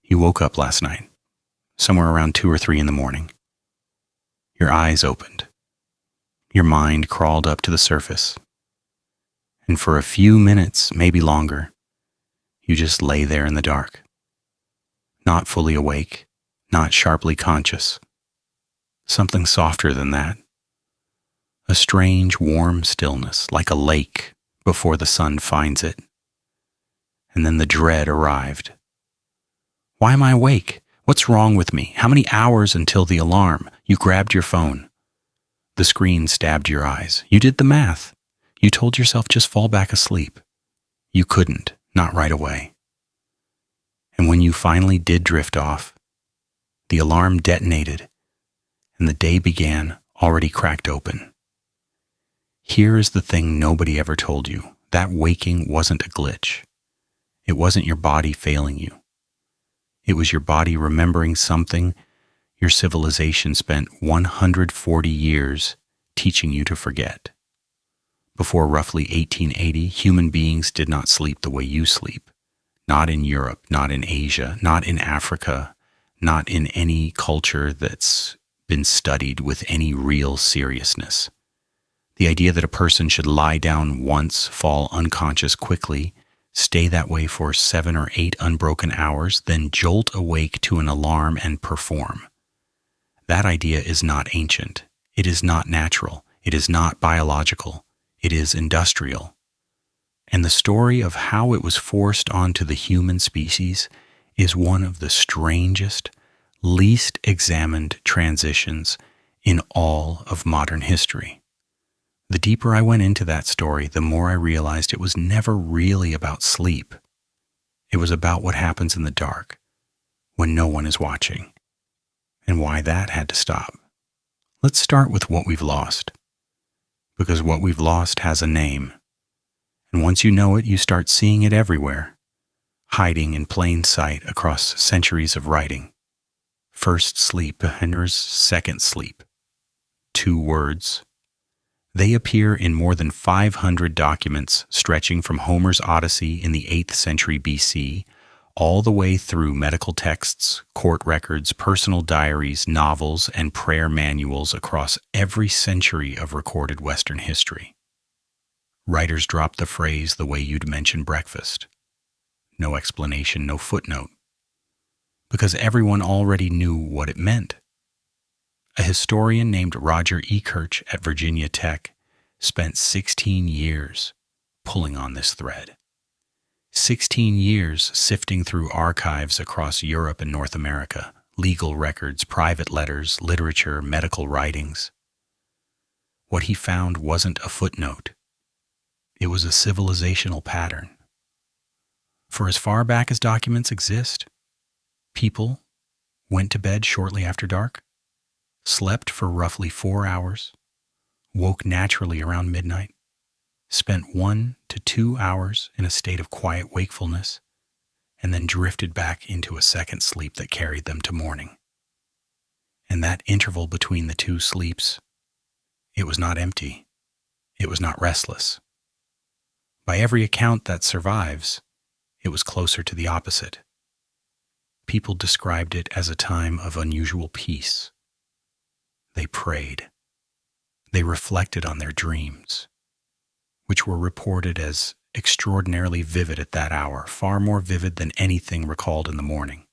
You woke up last night, somewhere around 2 or 3 in the morning. Your eyes opened. Your mind crawled up to the surface. And for a few minutes, maybe longer, you just lay there in the dark. Not fully awake, not sharply conscious. Something softer than that. A strange, warm stillness, like a lake before the sun finds it. And then the dread arrived. Why am I awake? What's wrong with me? How many hours until the alarm? You grabbed your phone. The screen stabbed your eyes. You did the math. You told yourself just fall back asleep. You couldn't, not right away. And when you finally did drift off, the alarm detonated and the day began already cracked open. Here is the thing nobody ever told you. That waking wasn't a glitch. It wasn't your body failing you. It was your body remembering something your civilization spent 140 years teaching you to forget. Before roughly 1880, human beings did not sleep the way you sleep. Not in Europe, not in Asia, not in Africa, not in any culture that's been studied with any real seriousness. The idea that a person should lie down once, fall unconscious quickly, stay that way for 7 or 8 unbroken hours, then jolt awake to an alarm and perform. That idea is not ancient. It is not natural. It is not biological. It is industrial. And the story of how it was forced onto the human species is one of the strangest, least examined transitions in all of modern history. The deeper I went into that story, the more I realized it was never really about sleep. It was about what happens in the dark, when no one is watching, and why that had to stop. Let's start with what we've lost, because what we've lost has a name, and once you know it, you start seeing it everywhere, hiding in plain sight across centuries of writing. First sleep, Henry's second sleep. 2 words. They appear in more than 500 documents stretching from Homer's Odyssey in the 8th century BC all the way through medical texts, court records, personal diaries, novels, and prayer manuals across every century of recorded Western history. Writers dropped the phrase the way you'd mention breakfast. No explanation, no footnote. Because everyone already knew what it meant. A historian named Roger E. Kirch at Virginia Tech spent 16 years pulling on this thread. 16 years sifting through archives across Europe and North America, legal records, private letters, literature, medical writings. What he found wasn't a footnote. It was a civilizational pattern. For as far back as documents exist, people went to bed shortly after dark, slept for roughly 4 hours, woke naturally around midnight, spent 1 to 2 hours in a state of quiet wakefulness, and then drifted back into a second sleep that carried them to morning. And that interval between the 2 sleeps, it was not empty. It was not restless. By every account that survives, it was closer to the opposite. People described it as a time of unusual peace. They prayed. They reflected on their dreams, which were reported as extraordinarily vivid at that hour, far more vivid than anything recalled in the morning.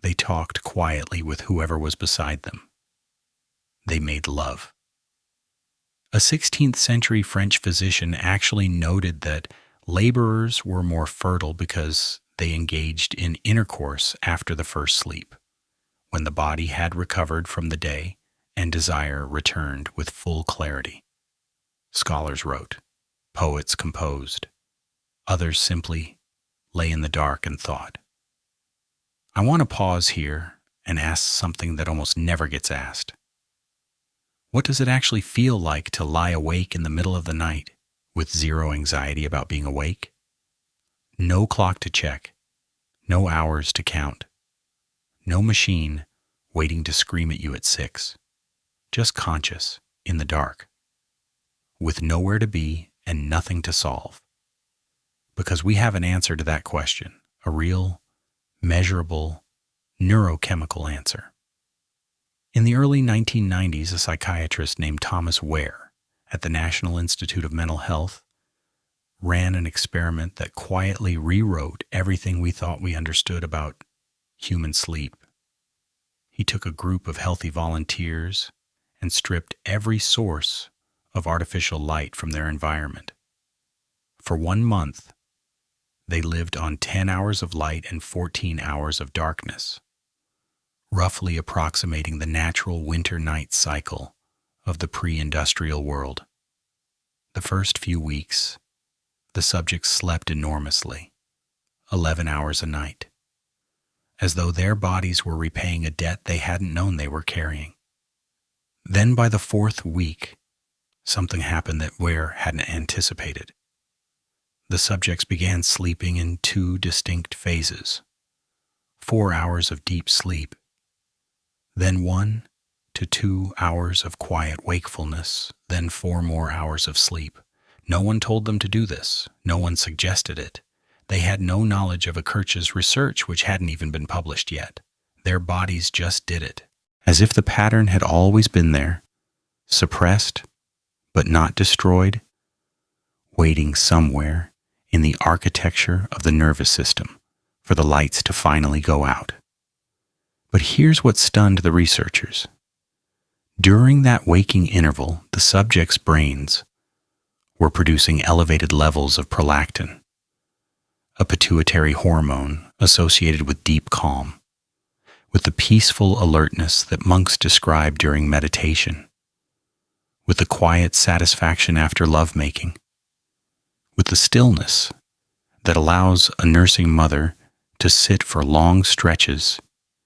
They talked quietly with whoever was beside them. They made love. A 16th century French physician actually noted that laborers were more fertile because they engaged in intercourse after the first sleep, when the body had recovered from the day and desire returned with full clarity. Scholars wrote, poets composed, others simply lay in the dark and thought. I want to pause here and ask something that almost never gets asked. What does it actually feel like to lie awake in the middle of the night with zero anxiety about being awake? No clock to check, no hours to count, no machine waiting to scream at you at 6, just conscious in the dark, with nowhere to be and nothing to solve. Because we have an answer to that question, a real, measurable, neurochemical answer. In the early 1990s, a psychiatrist named Thomas Ware at the National Institute of Mental Health ran an experiment that quietly rewrote everything we thought we understood about human sleep. He took a group of healthy volunteers and stripped every source of artificial light from their environment. For 1 month, they lived on 10 hours of light and 14 hours of darkness, roughly approximating the natural winter-night cycle of the pre-industrial world. The first few weeks, the subjects slept enormously, 11 hours a night, as though their bodies were repaying a debt they hadn't known they were carrying. Then by the 4th week, something happened that Ware hadn't anticipated. The subjects began sleeping in 2 distinct phases: 4 hours of deep sleep, then 1 to 2 hours of quiet wakefulness, then 4 more hours of sleep. No one told them to do this. No one suggested it. They had no knowledge of Kirch's research, which hadn't even been published yet. Their bodies just did it, as if the pattern had always been there, suppressed but not destroyed, waiting somewhere in the architecture of the nervous system for the lights to finally go out. But here's what stunned the researchers. During that waking interval, the subjects' brains were producing elevated levels of prolactin, a pituitary hormone associated with deep calm, with the peaceful alertness that monks describe during meditation, with the quiet satisfaction after lovemaking, with the stillness that allows a nursing mother to sit for long stretches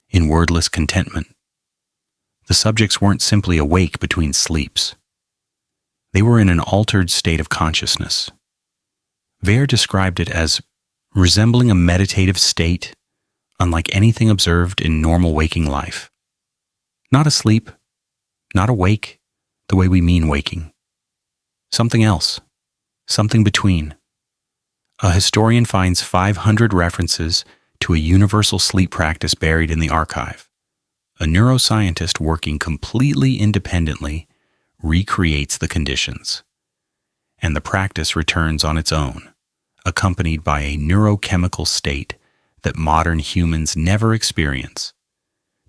in wordless contentment. The subjects weren't simply awake between sleeps. They were in an altered state of consciousness. Ware described it as resembling a meditative state unlike anything observed in normal waking life. Not asleep, not awake the way we mean waking. Something else, something between. A historian finds 500 references to a universal sleep practice buried in the archive. A neuroscientist working completely independently recreates the conditions, and the practice returns on its own, accompanied by a neurochemical state that modern humans never experience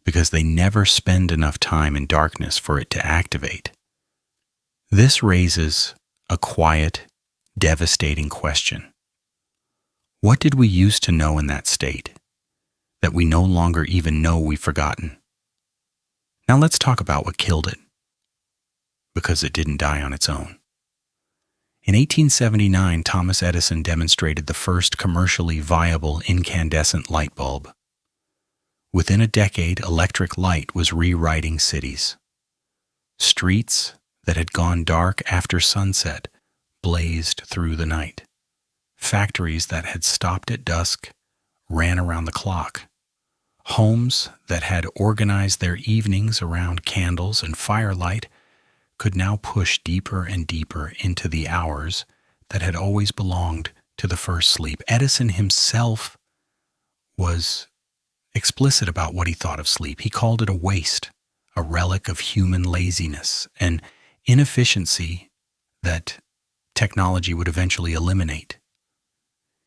because they never spend enough time in darkness for it to activate. This raises a quiet, devastating question. What did we used to know in that state that we no longer even know we've forgotten? Now let's talk about what killed it, because it didn't die on its own. In 1879, Thomas Edison demonstrated the first commercially viable incandescent light bulb. Within a decade, electric light was rewriting cities. Streets that had gone dark after sunset blazed through the night. Factories that had stopped at dusk ran around the clock. Homes that had organized their evenings around candles and firelight could now push deeper and deeper into the hours that had always belonged to the first sleep. Edison himself was explicit about what he thought of sleep. He called it a waste, a relic of human laziness, an inefficiency that technology would eventually eliminate.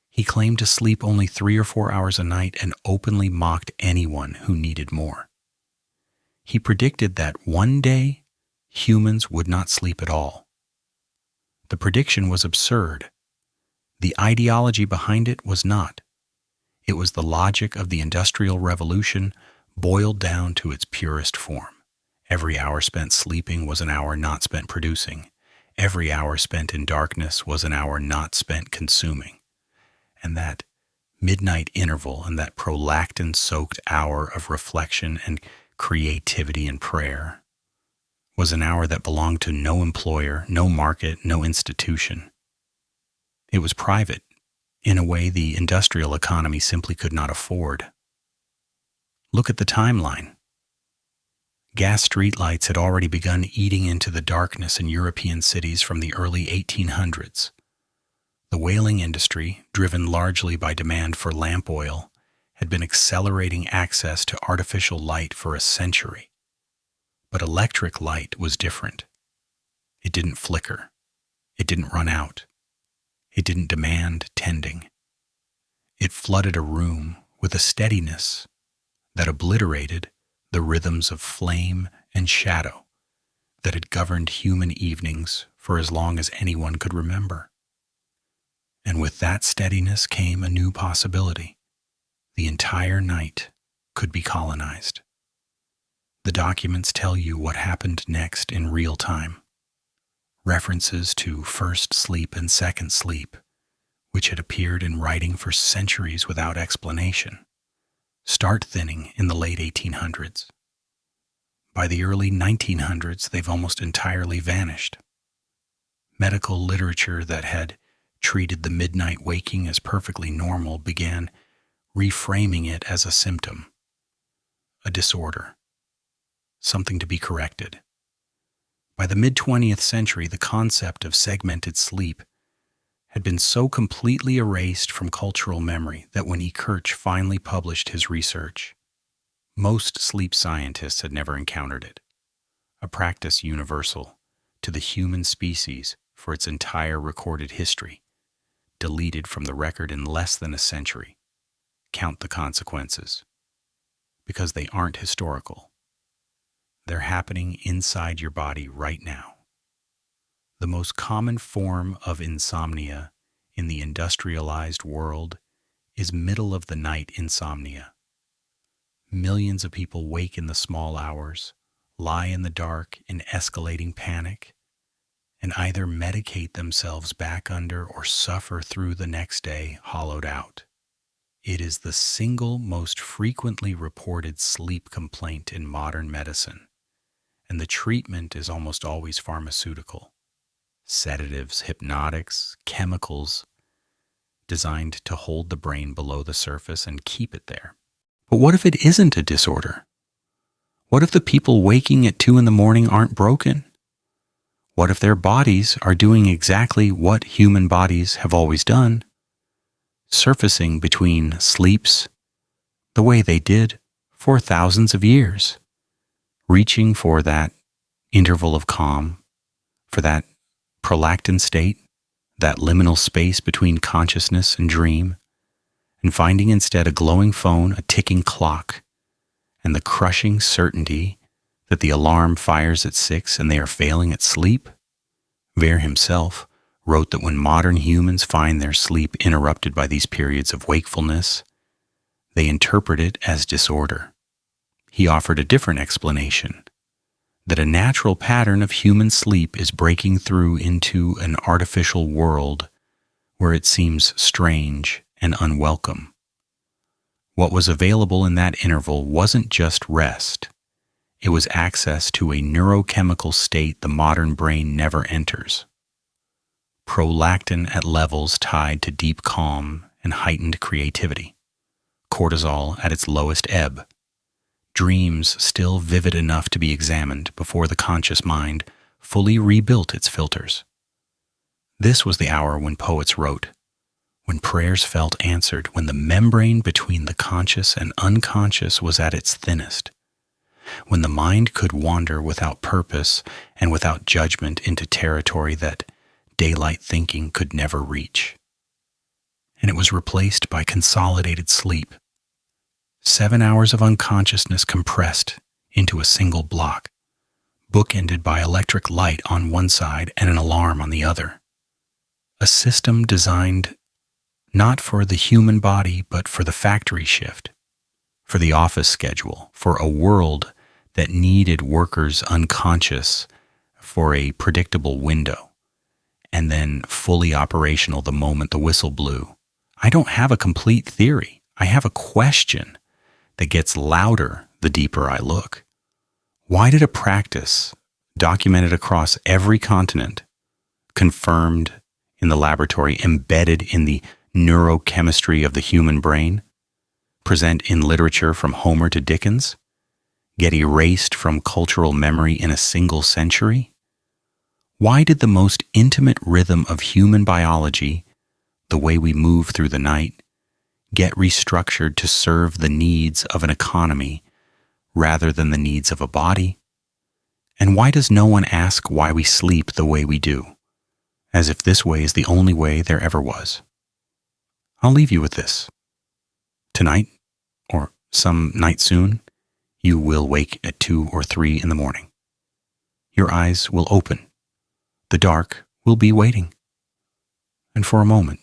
He claimed to sleep only 3 or 4 hours a night and openly mocked anyone who needed more. He predicted that one day humans would not sleep at all. The prediction was absurd. The ideology behind it was not. It was the logic of the Industrial Revolution boiled down to its purest form. Every hour spent sleeping was an hour not spent producing. Every hour spent in darkness was an hour not spent consuming. And that midnight interval and that prolactin-soaked hour of reflection and creativity and prayer was an hour that belonged to no employer, no market, no institution. It was private in a way the industrial economy simply could not afford. Look at the timeline. Gas streetlights had already begun eating into the darkness in European cities from the early 1800s. The whaling industry, driven largely by demand for lamp oil, had been accelerating access to artificial light for a century. But electric light was different. It didn't flicker. It didn't run out. It didn't demand tending. It flooded a room with a steadiness that obliterated the rhythms of flame and shadow that had governed human evenings for as long as anyone could remember. And with that steadiness came a new possibility. The entire night could be colonized. The documents tell you what happened next in real time. References to first sleep and second sleep, which had appeared in writing for centuries without explanation, start thinning in the late 1800s. By the early 1900s, they've almost entirely vanished. Medical literature that had treated the midnight waking as perfectly normal began reframing it as a symptom, a disorder, something to be corrected. By the mid-20th century, the concept of segmented sleep had been so completely erased from cultural memory that when E. Kirch finally published his research, most sleep scientists had never encountered it, a practice universal to the human species for its entire recorded history, deleted from the record in less than a century. Count the consequences. Because they aren't historical. They're happening inside your body right now. The most common form of insomnia in the industrialized world is middle-of-the-night insomnia. Millions of people wake in the small hours, lie in the dark in escalating panic, and either medicate themselves back under or suffer through the next day hollowed out. It is the single most frequently reported sleep complaint in modern medicine, and the treatment is almost always pharmaceutical. Sedatives, hypnotics, chemicals designed to hold the brain below the surface and keep it there. But what if it isn't a disorder? What if the people waking at 2 a.m. aren't broken? What if their bodies are doing exactly what human bodies have always done, surfacing between sleeps the way they did for thousands of years, reaching for that interval of calm, for that prolactin state, that liminal space between consciousness and dream, and finding instead a glowing phone, a ticking clock, and the crushing certainty that the alarm fires at 6 and they are failing at sleep? Vere himself wrote that when modern humans find their sleep interrupted by these periods of wakefulness, they interpret it as disorder. He offered a different explanation, that a natural pattern of human sleep is breaking through into an artificial world where it seems strange and unwelcome. What was available in that interval wasn't just rest. It was access to a neurochemical state the modern brain never enters. Prolactin at levels tied to deep calm and heightened creativity. Cortisol at its lowest ebb. Dreams still vivid enough to be examined before the conscious mind fully rebuilt its filters. This was the hour when poets wrote, when prayers felt answered, when the membrane between the conscious and unconscious was at its thinnest, when the mind could wander without purpose and without judgment into territory that daylight thinking could never reach. And it was replaced by consolidated sleep, 7 hours of unconsciousness compressed into a single block, bookended by electric light on one side and an alarm on the other. A system designed not for the human body, but for the factory shift, for the office schedule, for a world that needed workers unconscious for a predictable window, and then fully operational the moment the whistle blew. I don't have a complete theory. I have a question that gets louder the deeper I look. Why did a practice documented across every continent, confirmed in the laboratory, embedded in the neurochemistry of the human brain, present in literature from Homer to Dickens, get erased from cultural memory in a single century? Why did the most intimate rhythm of human biology, the way we move through the night, get restructured to serve the needs of an economy rather than the needs of a body? And why does no one ask why we sleep the way we do, as if this way is the only way there ever was? I'll leave you with this. Tonight, or some night soon, you will wake at 2 or 3 in the morning. Your eyes will open. The dark will be waiting. And for a moment,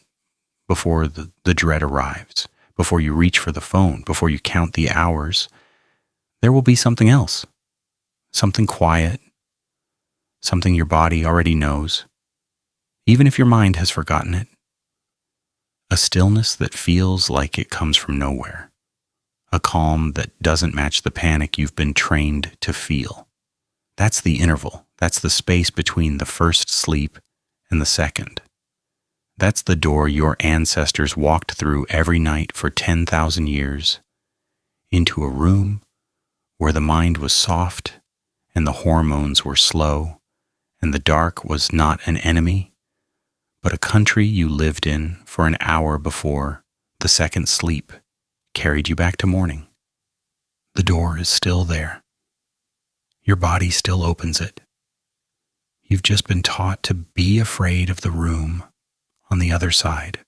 before the dread arrives, before you reach for the phone, before you count the hours, there will be something else. Something quiet, something your body already knows, even if your mind has forgotten it. A stillness that feels like it comes from nowhere. A calm that doesn't match the panic you've been trained to feel. That's the interval. That's the space between the first sleep and the second. That's the door your ancestors walked through every night for 10,000 years, into a room where the mind was soft and the hormones were slow, and the dark was not an enemy, but a country you lived in for an hour before the second sleep carried you back to morning. The door is still there. Your body still opens it. You've just been taught to be afraid of the room on the other side.